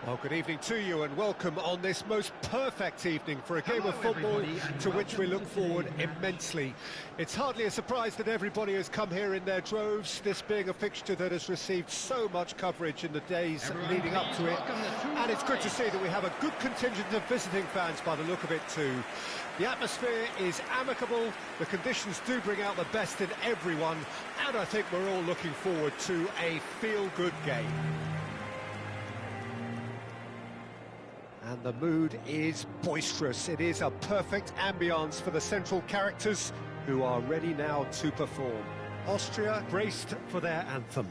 Well, good evening to you and welcome on this most perfect evening for a game of football to which we look forward immensely. It's hardly a surprise that everybody has come here in their droves, this being a fixture that has received so much coverage in the days leading up to it. And it's good to see that we have a good contingent of visiting fans by the look of it too. The atmosphere is amicable, the conditions do bring out the best in everyone, and I think we're all looking forward to a feel-good game. And the mood is boisterous. It is a perfect ambience for the central characters who are ready now to perform. Austria braced for their anthem.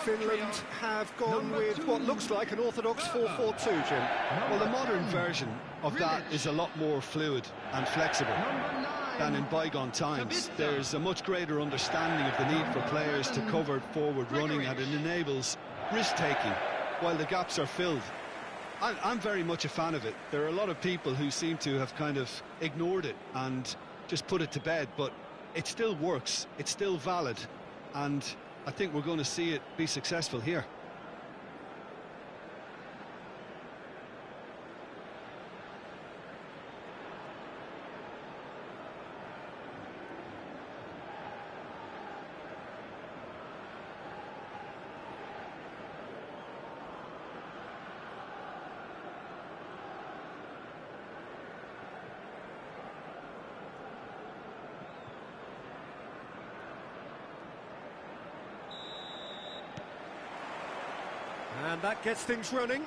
Finland have gone with what looks like an orthodox 4-4-2, Jim. Well, the modern version of that is a lot more fluid and flexible than in bygone times. There's a much greater understanding of the need for players to cover forward running, and it enables risk-taking while the gaps are filled. I'm very much a fan of it. There are a lot of people who seem to have kind of ignored it and just put it to bed, but it still works, it's still valid, and I think we're going to see it be successful here. And that gets things running.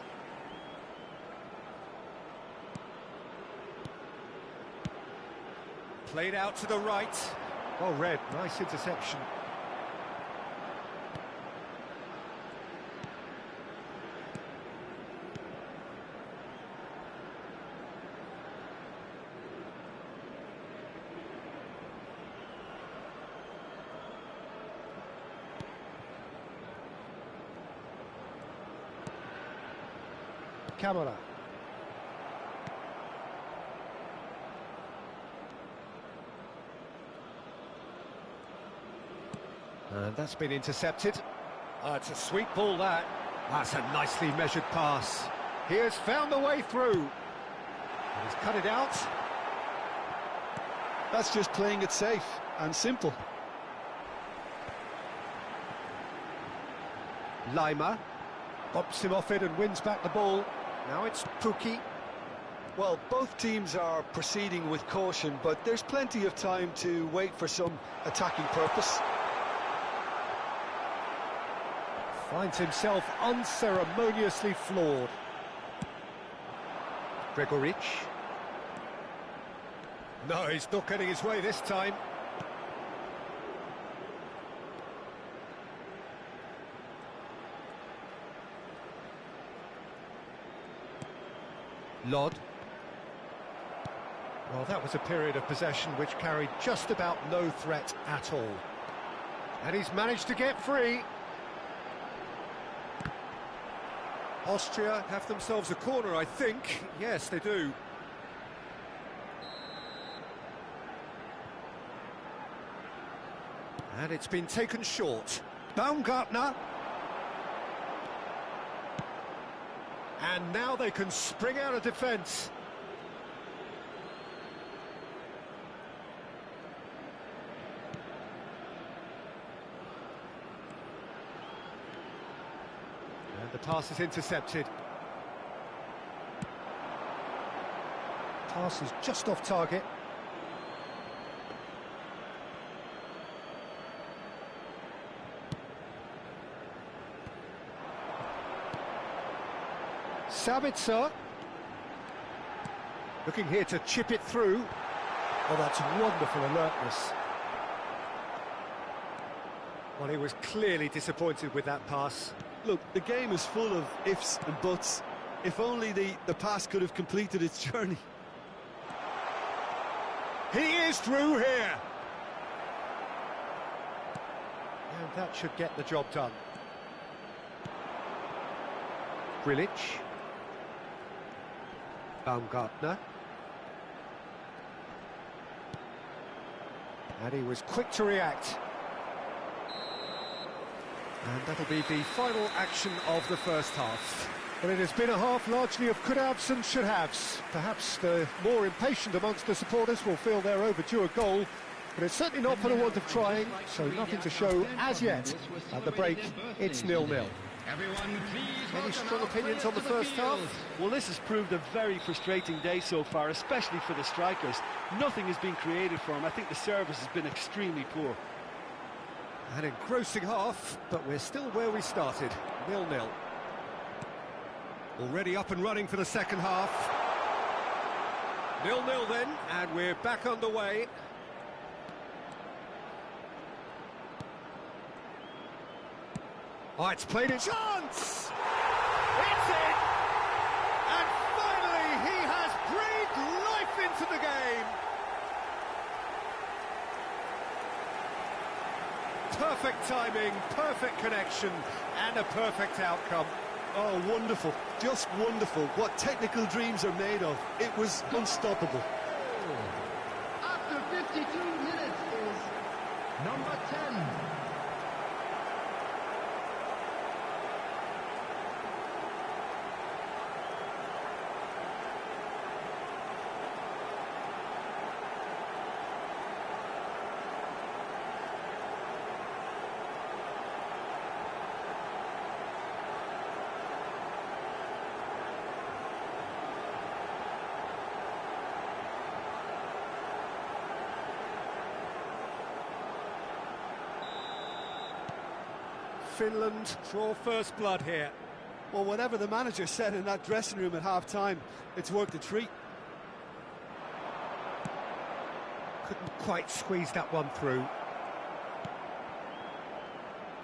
Played out to the right. Well read, nice interception. Camera. And that's been intercepted. It's a sweet ball, that. That's a nicely measured pass. He has found the way through. And he's cut it out. That's just playing it safe and simple. Lima bumps him off it and wins back the ball. Now it's Pukki. Well, both teams are proceeding with caution, but there's plenty of time to wait for some attacking purpose. Finds himself unceremoniously floored. Gregoric. No, he's not getting his way this time. Lod. Well, that was a period of possession which carried just about no threat at all. And he's managed to get free. Austria have themselves a corner, I think. Yes, they do. And it's been taken short. Baumgartner. And now they can spring out of defence. And the pass is intercepted. Pass is just off target. Sabitzer. Looking here to chip it through. Oh, that's wonderful alertness. Well, he was clearly disappointed with that pass. Look, the game is full of ifs and buts. If only the pass could have completed its journey. He is through here. And that should get the job done. Grilic. Baumgartner. And he was quick to react. And that'll be the final action of the first half. Well, it has been a half largely of could-haves and should-haves. Perhaps the more impatient amongst the supporters will feel they're overdue a goal, but it's certainly not for the want of trying, so nothing to show as yet. At the break, it's 0-0. Any strong opinions on the first half? Well, this has proved a very frustrating day so far, especially for the strikers. Nothing has been created for them. I think the service has been extremely poor. An engrossing half, but we're still where we started, 0-0. Already up and running for the second half. 0-0 then, and we're back underway. Oh, it's played its chance! It's in! And finally, he has breathed life into the game! Perfect timing, perfect connection, and a perfect outcome. Oh, wonderful, just wonderful. What technical dreams are made of. It was unstoppable. After 52 minutes is number 10. Finland draw first blood here. Well, whatever the manager said in that dressing room at half-time, it's worked a treat. Couldn't quite squeeze that one through.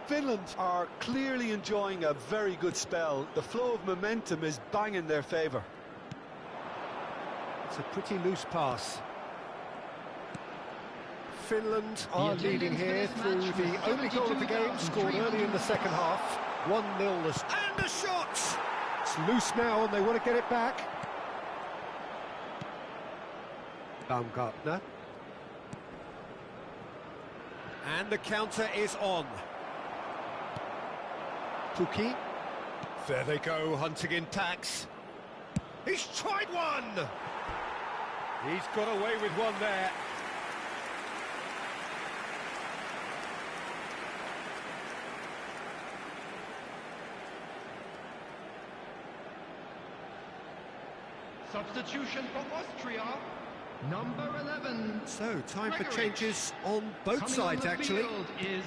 Finland are clearly enjoying a very good spell. The flow of momentum is bang in their favour. It's a pretty loose pass. Finland are leading here through the only goal of the game, scored early in the second half. 1-0. And a shot! It's loose now and they want to get it back. Baumgartner. And the counter is on. Pukki. There they go, hunting in packs. He's tried one! He's got away with one there. Substitution for Austria, number 11. So, time for changes on both sides, actually. Is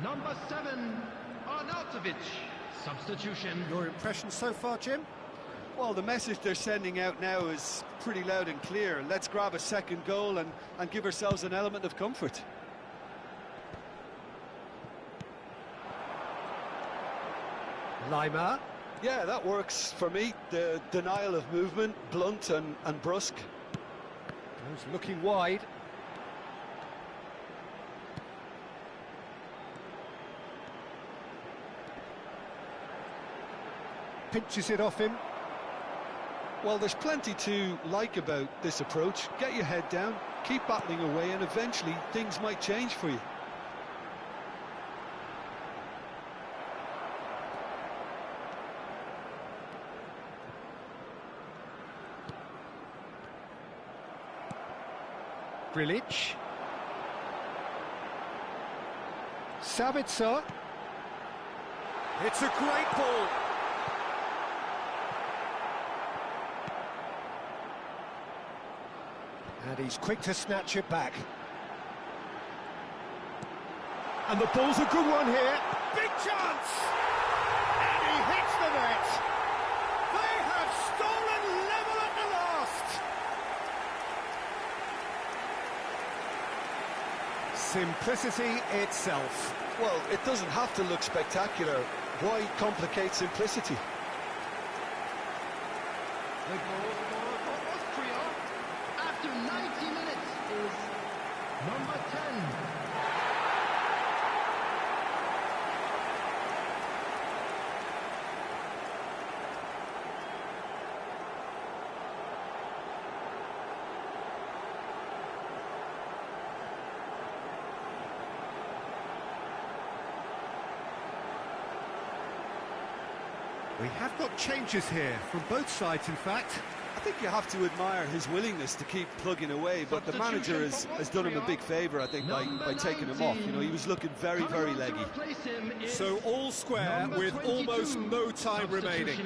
number 7, Arnautovic. Substitution. Your impression so far, Jim? Well, the message they're sending out now is pretty loud and clear. Let's grab a second goal and give ourselves an element of comfort. Lima. Yeah, that works for me. The denial of movement, blunt and brusque. He's looking wide. Pinches it off him. Well, there's plenty to like about this approach. Get your head down, keep battling away, and eventually things might change for you. Grilic. Sabitzer. It's a great ball. And he's quick to snatch it back. And the ball's a good one here. Big chance! And he hits the net. They have stolen level at the last. Simplicity itself. Well, it doesn't have to look spectacular. Why complicate simplicity? The goal for Austria after 90 minutes is number 10. We have got changes here from both sides, in fact. I think you have to admire his willingness to keep plugging away, but the manager has done him a big favour, I think, by taking him off. You know, he was looking very, very leggy. So all square with almost no time remaining.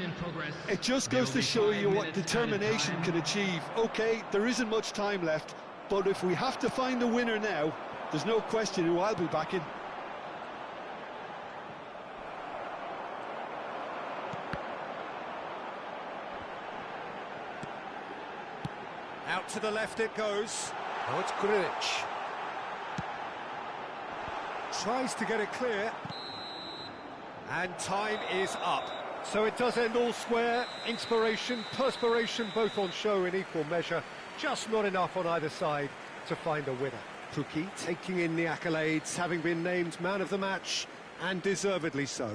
It just goes to show you what determination can achieve. OK, there isn't much time left, but if we have to find a winner now, there's no question who I'll be backing. Out to the left it goes. Oh, it's Grilic. Tries to get it clear. And time is up. So it does end all square. Inspiration, perspiration, both on show in equal measure. Just not enough on either side to find a winner. Pukki taking in the accolades, having been named man of the match, and deservedly so.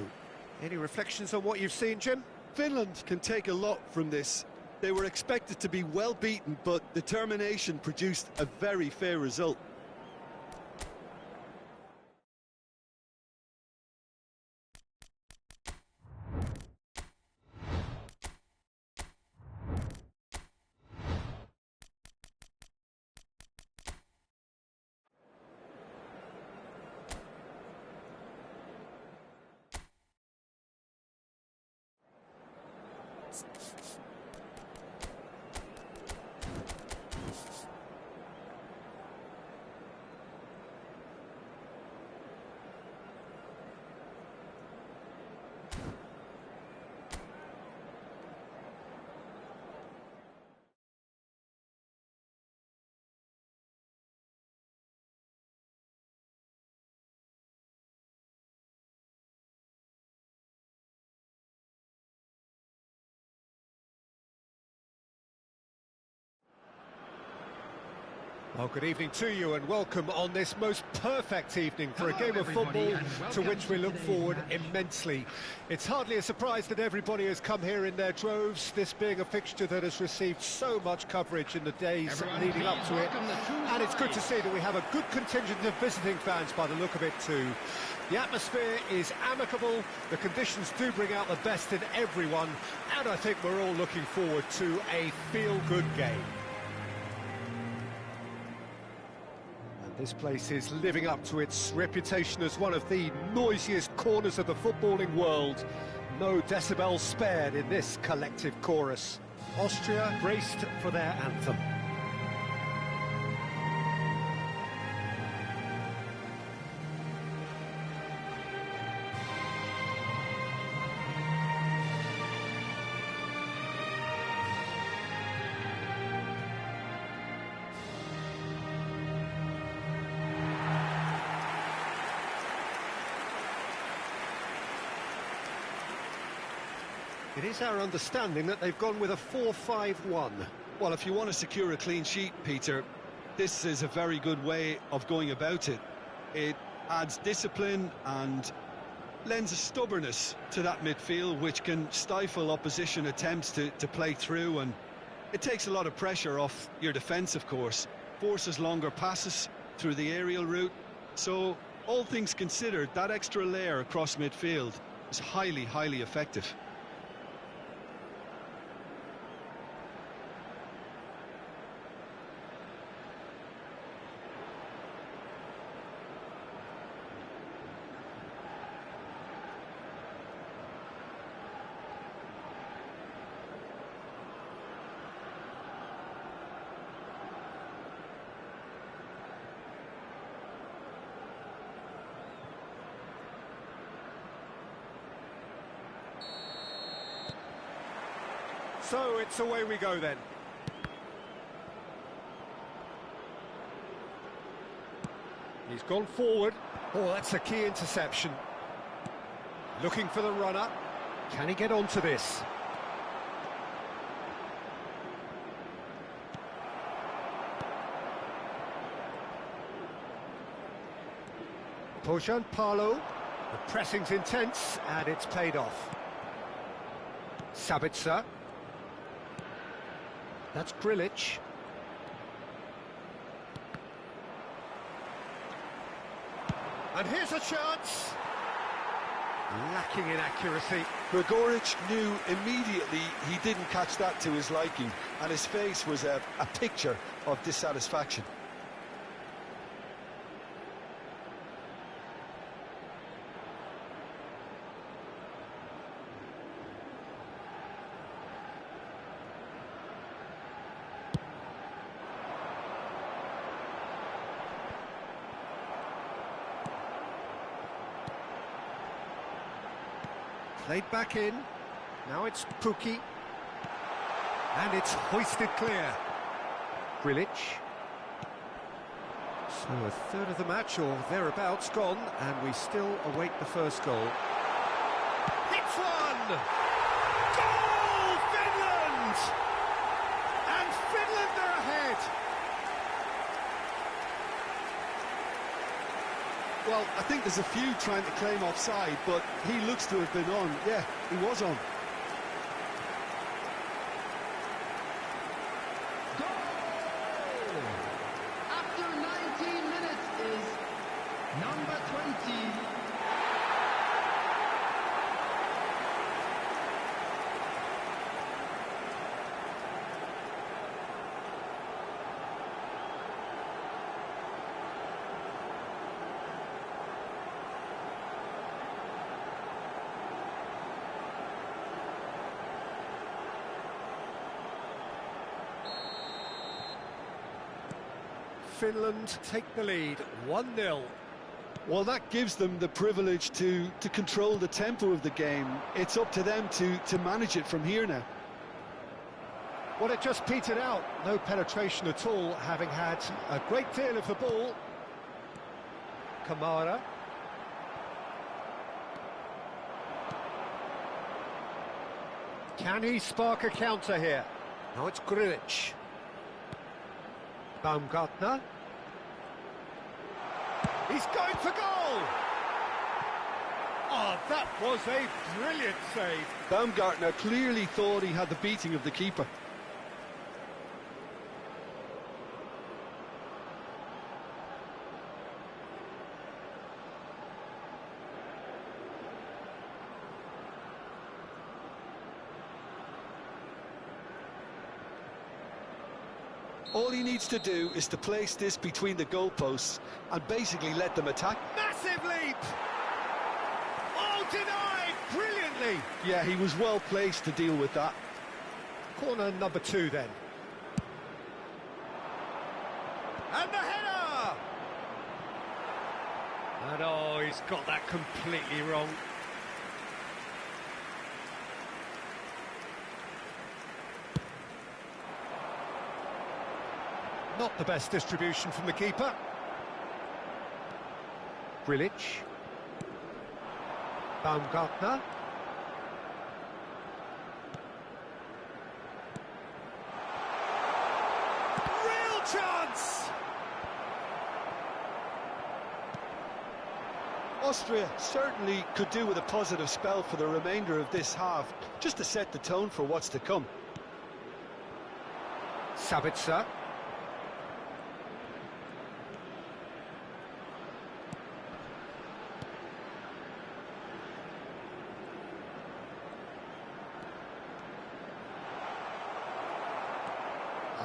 Any reflections on what you've seen, Jim? Finland can take a lot from this. They were expected to be well beaten, but determination produced a very fair result. Well, good evening to you and welcome on this most perfect evening for a game of football to which we look forward immensely. It's hardly a surprise that everybody has come here in their droves, this being a fixture that has received so much coverage in the days leading up to it. And it's good to see that we have a good contingent of visiting fans by the look of it too. The atmosphere is amicable, the conditions do bring out the best in everyone, and I think we're all looking forward to a feel-good game. This place is living up to its reputation as one of the noisiest corners of the footballing world. No decibels spared in this collective chorus. Austria braced for their anthem. It is our understanding that they've gone with a 4-5-1. Well, if you want to secure a clean sheet, Peter, this is a very good way of going about it. It adds discipline and lends a stubbornness to that midfield, which can stifle opposition attempts to play through, and it takes a lot of pressure off your defence, of course. Forces longer passes through the aerial route. So, all things considered, that extra layer across midfield is highly, highly effective. So it's away we go then. He's gone forward. Oh, that's a key interception. Looking for the runner. Can he get onto this? Bojan Parlo. The pressing's intense, and it's paid off. Sabitzer. That's Grilic. And here's a chance. Lacking in accuracy. Gregoric knew immediately he didn't catch that to his liking, and his face was a picture of dissatisfaction. Played back in. Now it's Pukki. And it's hoisted clear. Grilic. So a third of the match or thereabouts gone, and we still await the first goal. Hits one! Goal, Finland! And Finland are ahead! Well, I think there's a few trying to claim offside, but he looks to have been on. Yeah, he was on. Goal! After 19 minutes is number 20. Finland take the lead, 1-0. Well, that gives them the privilege to control the tempo of the game. It's up to them to manage it from here now. Well, it just petered out. No penetration at all, having had a great deal of the ball. Kamara. Can he spark a counter here? Now it's Grilic. Baumgartner. He's going for goal! Oh, that was a brilliant save. Baumgartner clearly thought he had the beating of the keeper. All he needs to do is to place this between the goalposts and basically let them attack. Massive leap! Oh, denied brilliantly! Yeah, he was well placed to deal with that. Corner number 2 then. And the header! And oh, he's got that completely wrong. Not the best distribution from the keeper. Grilic. Baumgartner. Real chance! Austria certainly could do with a positive spell for the remainder of this half, just to set the tone for what's to come. Sabitzer.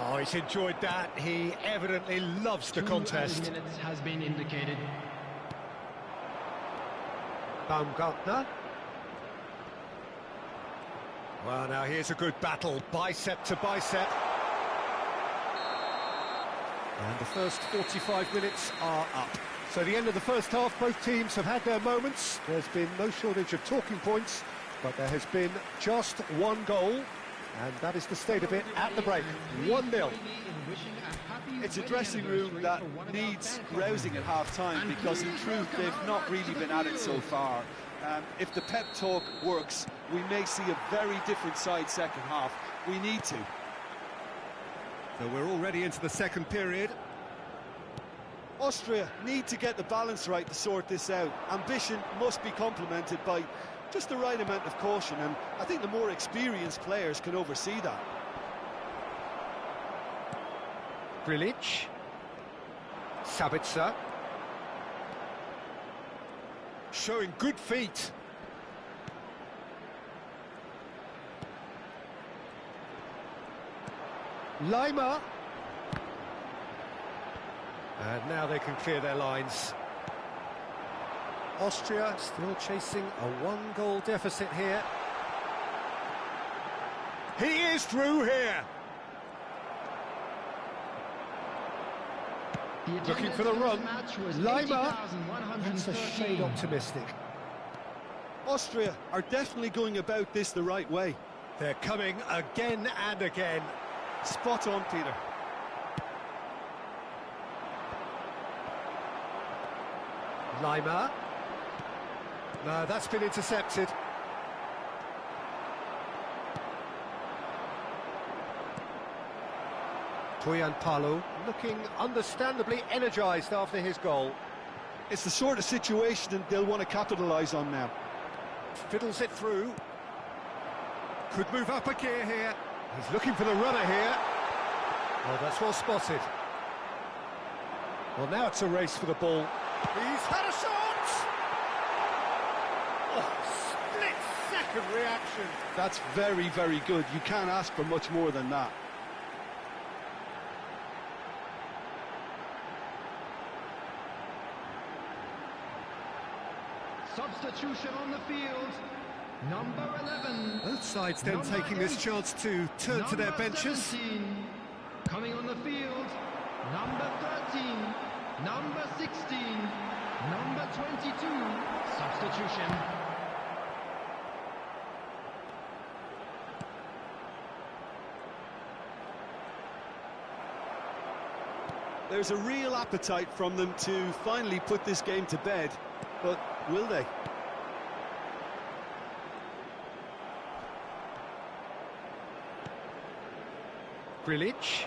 Oh, he's enjoyed that. He evidently loves the contest. 2 minutes has been indicated. Baumgartner. Well, now here's a good battle, bicep to bicep. And the first 45 minutes are up. So the end of the first half, both teams have had their moments. There's been no shortage of talking points, but there has been just one goal. And that is the state of it at the break, 1-0. It's a dressing room that needs rousing at half-time because, in truth, they've not really been at it so far. If the pep talk works, we may see a very different side second half. We need to. So we're already into the second period. Austria need to get the balance right to sort this out. Ambition must be complemented by just the right amount of caution, and I think the more experienced players can oversee that. Grilic. Sabitzer. Showing good feet. Lima. And now they can clear their lines. Austria still chasing a one-goal deficit here. He is through here. Looking for the run. Lima. That's a shade optimistic. Austria are definitely going about this the right way. They're coming again and again. Spot on, Peter. Lima. No, that's been intercepted. Toyan looking understandably energised after his goal. It's the sort of situation that they'll want to capitalise on now. Fiddles it through. Could move up a gear here. He's looking for the runner here. Oh, that's well spotted. Well, now it's a race for the ball. He's had a shot! Oh, split-second reaction. That's very, very good. You can't ask for much more than that. Substitution on the field. Number 11. Both sides then taking this chance to turn to their benches. 17. Coming on the field. Number 13. Number 16. Number 22. Substitution. There's a real appetite from them to finally put this game to bed, but will they? Grilic.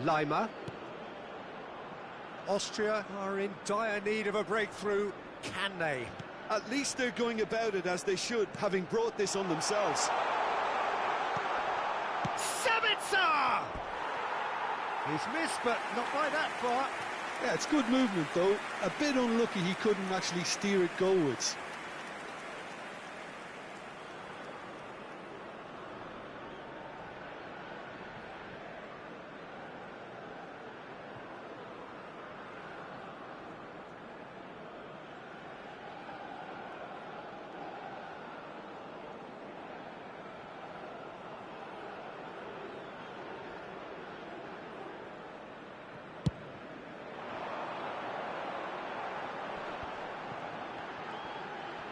Lima. Austria are in dire need of a breakthrough. Can they? At least they're going about it as they should, having brought this on themselves. Sabitzer! He's missed, but not by that far. Yeah, it's good movement, though. A bit unlucky he couldn't actually steer it goalwards.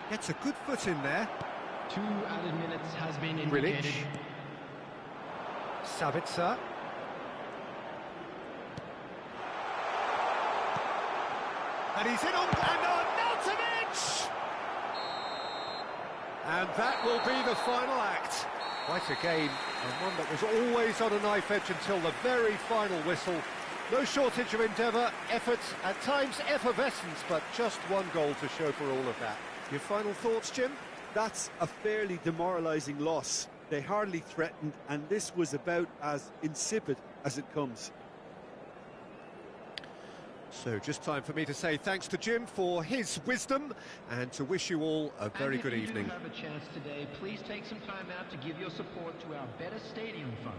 Gets a good foot in there. 2 added minutes has been indicated. Grilic. Sabitzer. And he's in on Arnautovic! And that will be the final act. Quite a game, and one that was always on a knife edge until the very final whistle. No shortage of endeavour, effort, at times effervescence, but just one goal to show for all of that. Your final thoughts, Jim? That's a fairly demoralising loss. They hardly threatened, and this was about as insipid as it comes. So just time for me to say thanks to Jim for his wisdom and to wish you all a very good evening. If you do have a chance today, please take some time out to give your support to our Better Stadium Fund.